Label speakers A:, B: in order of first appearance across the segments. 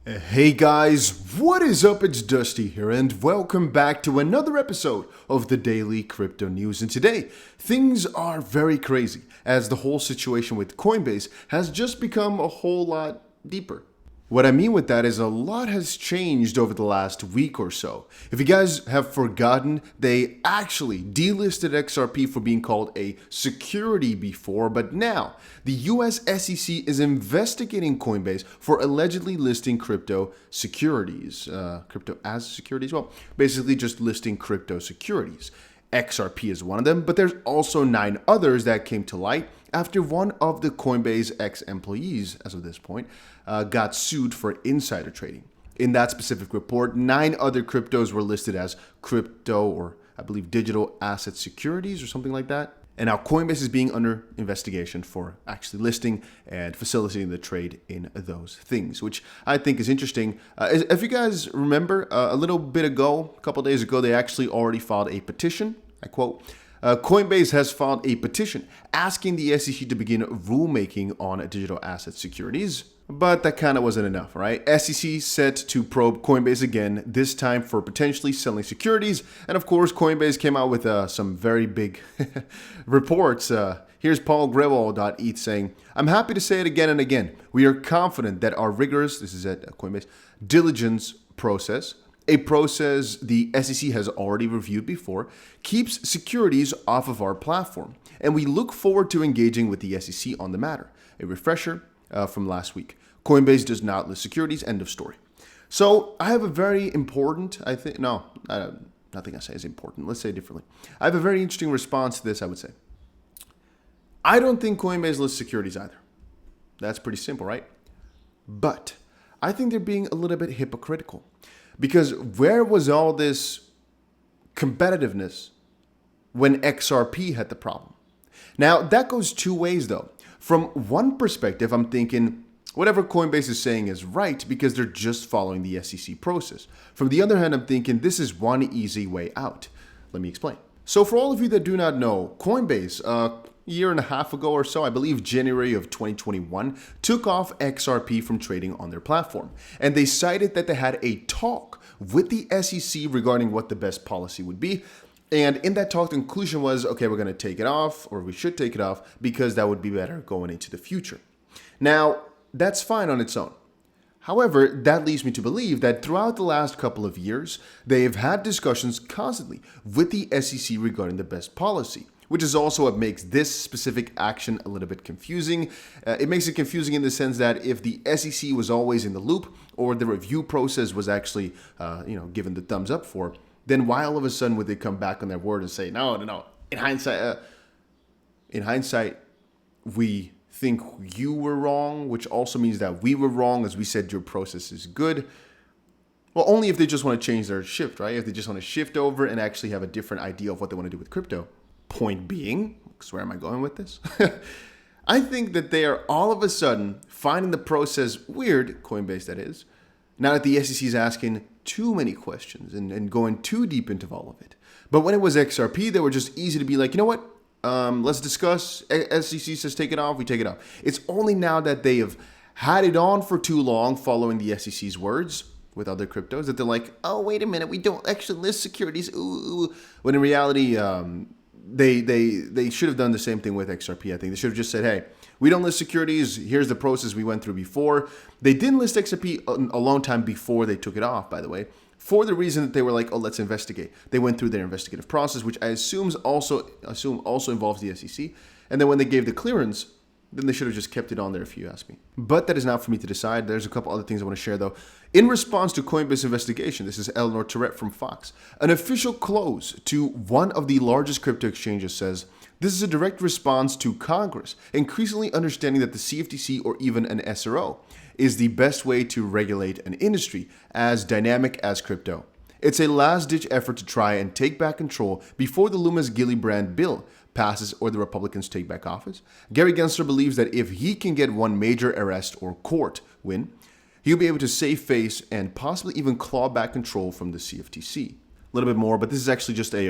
A: Hey guys, what is up? It's Dusty here, and welcome back to another episode of the Daily Crypto News. And today, things are very crazy as the whole situation with Coinbase has just become a whole lot deeper. What I mean with that is a lot has changed over the last week or so. If you guys have forgotten, they actually delisted XRP for being called a security before, but now the US SEC is investigating Coinbase for allegedly listing crypto securities, crypto as securities. Well, basically just listing crypto securities. XRP is one of them, but there's also 9 others that came to light after one of the Coinbase ex-employees, as of this point, got sued for insider trading. In that specific report, 9 other cryptos were listed as crypto or I believe digital asset securities or something like that. And now Coinbase is being under investigation for actually listing and facilitating the trade in those things, which I think is interesting. If you guys remember, a little bit ago, a couple days ago, they actually already filed a petition. I quote, Coinbase has filed a petition asking the SEC to begin rulemaking on digital asset securities. But that kind of wasn't enough, right? SEC set to probe Coinbase again, this time for potentially selling securities. And of course, Coinbase came out with some very big reports. Here's Paul Grewal.eth saying, I'm happy to say it again and again. We are confident that our rigorous, this is at Coinbase, diligence process, a process the SEC has already reviewed before, keeps securities off of our platform. And we look forward to engaging with the SEC on the matter. A refresher from last week. Coinbase does not list securities, end of story. So I have a very important, nothing I say is important. Let's say it differently. I have a very interesting response to this, I would say. I don't think Coinbase lists securities either. That's pretty simple, right? But I think they're being a little bit hypocritical. Because where was all this competitiveness when XRP had the problem? Now, that goes two ways though. From one perspective, I'm thinking whatever Coinbase is saying is right because they're just following the SEC process. From the other hand, I'm thinking this is one easy way out. Let me explain. So for all of you that do not know, Coinbase, a year and a half ago or so, I believe January of 2021, took off XRP from trading on their platform. And they cited that they had a talk with the SEC regarding what the best policy would be. And in that talk, the conclusion was, okay, we're going to take it off, or we should take it off, because that would be better going into the future. Now, that's fine on its own. However, that leads me to believe that throughout the last couple of years, they've had discussions constantly with the SEC regarding the best policy, which is also what makes this specific action a little bit confusing. It makes it confusing in the sense that if the SEC was always in the loop, or the review process was actually, given the thumbs up for, then why all of a sudden would they come back on their word and say, no. In hindsight, we think you were wrong, which also means that we were wrong, as we said your process is good. Well, only if they just want to change their shift, right? If they just want to shift over and actually have a different idea of what they want to do with crypto. Point being, because where am I going with this? I think that they are all of a sudden finding the process weird, Coinbase that is, now that the SEC is asking too many questions and going too deep into all of it. But when it was XRP, they were just easy to be like, you know what? Let's discuss. SEC says take it off, we take it off. It's only now that they have had it on for too long following the SEC's words with other cryptos that they're like, oh, wait a minute, we don't actually list securities. Ooh. When in reality, they should have done the same thing with XRP, I think. They should have just said, hey, we don't list securities. Here's the process we went through before. They didn't list XRP a long time before they took it off, by the way, for the reason that they were like, oh, let's investigate. They went through their investigative process, which I assume also involves the SEC. And then when they gave the clearance, then they should have just kept it on there if you ask me. But that is not for me to decide. There's a couple other things I want to share though. In response to Coinbase investigation, this is Eleanor Tourette from Fox. An official close to one of the largest crypto exchanges says, this is a direct response to Congress, increasingly understanding that the CFTC or even an SRO is the best way to regulate an industry as dynamic as crypto. It's a last-ditch effort to try and take back control before the Loomis-Gillibrand bill passes or the Republicans take back office. Gary Gensler believes that if he can get one major arrest or court win, he'll be able to save face and possibly even claw back control from the CFTC. A little bit more, but this is actually just a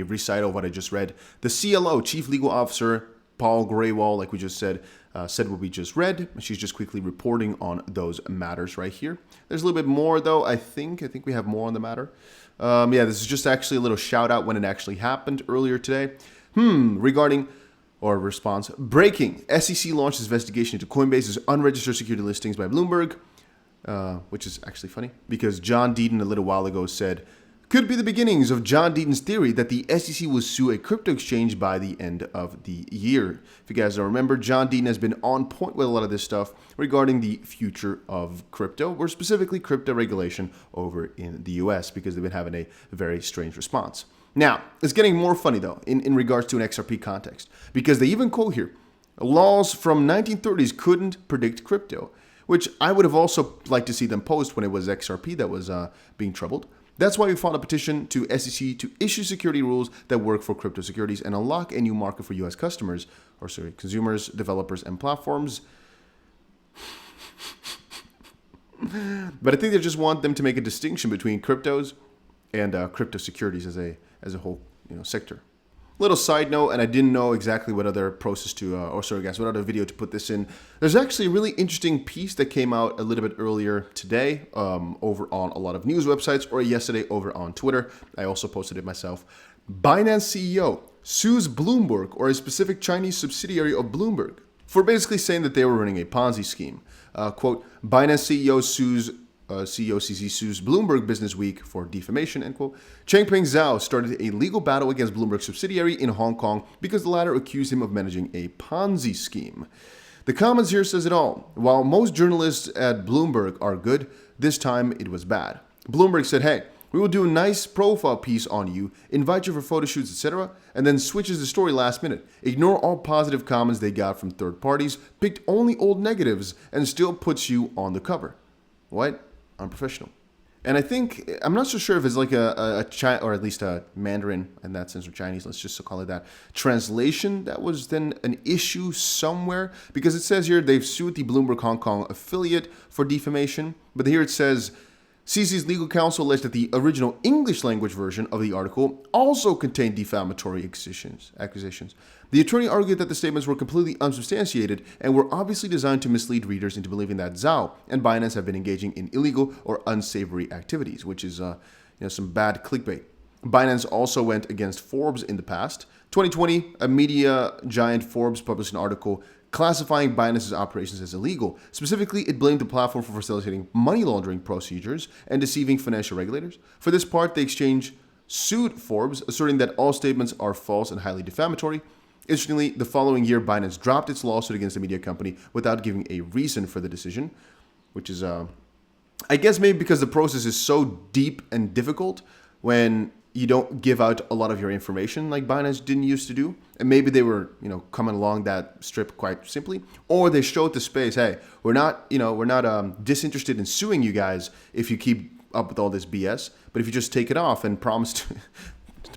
A: recital of what I just read. The CLO, Chief Legal Officer, Paul Grewal, like we just said, said what we just read. She's just quickly reporting on those matters right here. There's a little bit more though. I think we have more on the matter. Yeah, this is just actually a little shout out when it actually happened earlier today. Regarding or response, breaking. SEC launches investigation into Coinbase's unregistered security listings by Bloomberg, which is actually funny because John Deaton a little while ago said, could be the beginnings of John Deaton's theory that the SEC will sue a crypto exchange by the end of the year. If you guys don't remember, John Deaton has been on point with a lot of this stuff regarding the future of crypto, or specifically crypto regulation over in the US, because they've been having a very strange response. Now, it's getting more funny though in regards to an XRP context, because they even quote here, laws from 1930s couldn't predict crypto, which I would have also liked to see them post when it was XRP that was being troubled. That's why we filed a petition to SEC to issue security rules that work for crypto securities and unlock a new market for US customers, or consumers, developers, and platforms. But I think they just want them to make a distinction between cryptos and crypto securities as a whole sector. Little side note, and I didn't know exactly what other process to, what other video to put this in. There's actually a really interesting piece that came out a little bit earlier today over on a lot of news websites, or yesterday over on Twitter. I also posted it myself. Binance CEO sues Bloomberg, or a specific Chinese subsidiary of Bloomberg, for basically saying that they were running a Ponzi scheme. Quote, Binance CEO sues COCC sues Bloomberg Business Week for defamation, end quote. Changpeng Zhao started a legal battle against Bloomberg's subsidiary in Hong Kong because the latter accused him of managing a Ponzi scheme. The comments here says it all. While most journalists at Bloomberg are good, this time it was bad. Bloomberg said, hey, we will do a nice profile piece on you, invite you for photo shoots, etc., and then switches the story last minute. Ignore all positive comments they got from third parties, picked only old negatives, and still puts you on the cover. What? Unprofessional. And I think, I'm not so sure if it's like a or at least a Mandarin in that sense, or Chinese, let's just call it that, translation that was then an issue somewhere, because it says here they've sued the Bloomberg Hong Kong affiliate for defamation, but here it says CC's legal counsel alleged that the original English language version of the article also contained defamatory accusations. The attorney argued that the statements were completely unsubstantiated and were obviously designed to mislead readers into believing that Zhao and Binance have been engaging in illegal or unsavory activities, which is some bad clickbait. Binance also went against Forbes in the past. 2020, a media giant Forbes published an article classifying Binance's operations as illegal. Specifically, it blamed the platform for facilitating money laundering procedures and deceiving financial regulators. For this part, the exchange sued Forbes, asserting that all statements are false and highly defamatory. Interestingly, the following year, Binance dropped its lawsuit against the media company without giving a reason for the decision, which is, I guess maybe because the process is so deep and difficult when you don't give out a lot of your information like Binance didn't used to do. And maybe they were, coming along that strip quite simply, or they showed the space, hey, we're not disinterested in suing you guys if you keep up with all this BS, but if you just take it off and promise to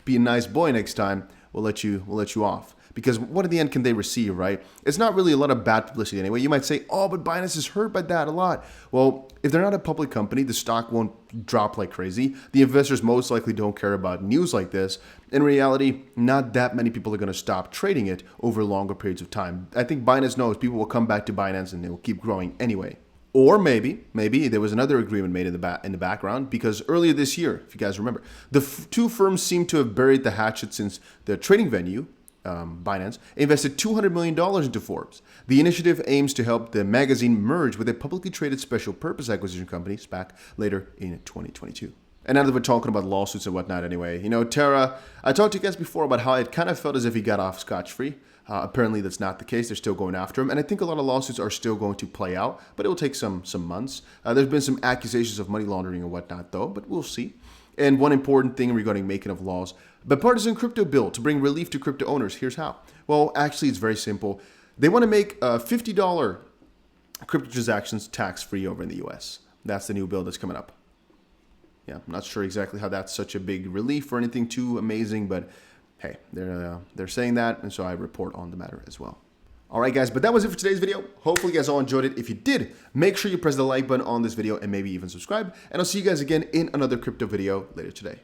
A: be a nice boy next time, we'll let you off. Because what in the end can they receive, right? It's not really a lot of bad publicity anyway. You might say, oh, but Binance is hurt by that a lot. Well, if they're not a public company, the stock won't drop like crazy. The investors most likely don't care about news like this. In reality, not that many people are going to stop trading it over longer periods of time. I think Binance knows people will come back to Binance and they will keep growing anyway. Or maybe there was another agreement made in the background, because earlier this year, if you guys remember, the two firms seem to have buried the hatchet since the trading venue, Binance, invested $200 million into Forbes. The initiative aims to help the magazine merge with a publicly traded special purpose acquisition company, SPAC, later in 2022. And now that we're talking about lawsuits and whatnot anyway, Terra, I talked to you guys before about how it kind of felt as if he got off scotch-free. Apparently that's not the case. They're still going after him. And I think a lot of lawsuits are still going to play out, but it will take some months. There's been some accusations of money laundering and whatnot though, but we'll see. And one important thing regarding making of laws, bipartisan crypto bill to bring relief to crypto owners. Here's how. Well, actually, it's very simple. They want to make $50 crypto transactions tax-free over in the US. That's the new bill that's coming up. Yeah, I'm not sure exactly how that's such a big relief or anything too amazing, but hey, they're saying that, and so I report on the matter as well. All right, guys, but that was it for today's video. Hopefully you guys all enjoyed it. If you did, make sure you press the like button on this video and maybe even subscribe, and I'll see you guys again in another crypto video later today.